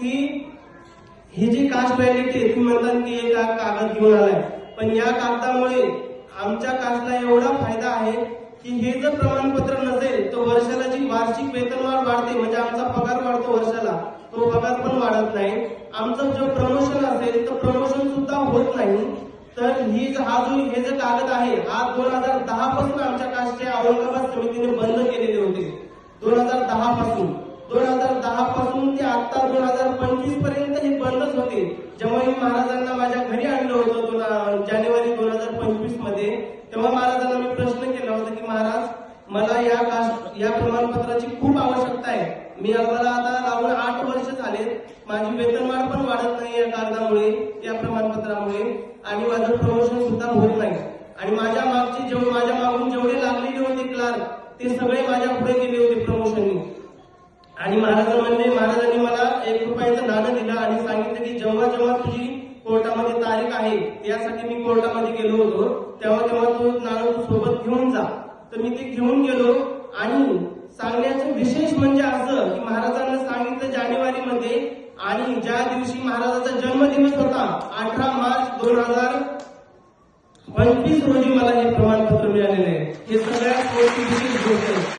की ही जी caste validity आहे, तुम्ही म्हणतात की एक कागद घेऊन आलाय, पण या कागदामुळे आमच्या कास्टला एवढा फायदा आहे की हे जर प्रमाणपत्र नसेल तर वर्षाला जी वार्षिक वेतनवाढ वाढते, म्हणजे आमचा पगार वाढतो वर्षाला, तो पगार पण वाढत नाही. आमचं जो प्रमोशन असेल तर प्रमोशन सुद्धा होत नाही. तर हे जे कागद आहे हा 2010 पासून आमच्या कास्टच्या औरंगाबाद समितीने बंद केलेले होते. 2010 पासून ते आता 2025 पर्यंत हे बंदच होते. जेव्हा मी महाराजांना माझ्या घरी आणलं होतं जानेवारी 2025 मध्ये, तेव्हा महाराजांना मी प्रश्न केला होता की महाराज, मला या प्रमाणपत्राची खूप आवश्यकता आहे. मी मला आता लागून 8 वर्ष झाले, माझी वेतनवाढ पण वाढत नाही या कागदामुळे, या प्रमाणपत्रामुळे, आणि माझं प्रमोशन सुद्धा होत नाही. आणि माझ्या मागून जेवढे लागलेले होते क्लार्क ते सगळे माझ्या पुढे गेले होते प्रमोशननी. आणि महाराजांनी मला 1 रुपयाचं नाणं दिलं आणि सांगितलं की जेव्हा तुझी कोर्टामध्ये तारीख आहे, यासाठी मी कोर्टामध्ये गेलो होतो, तेव्हा तू नाणं सोबत घेऊन जा. तर मी ते घेऊन गेलो. आणि सांगण्याचं विशेष म्हणजे असं की महाराजांना सांगितलं जानेवारीमध्ये, आणि ज्या दिवशी महाराजांचा जन्मदिवस होता 18 मार्च 2025 रोजी मला हे प्रमाणपत्र मिळालेले आहे. हे सगळ्यात मोठी विशेष गोष्ट आहे.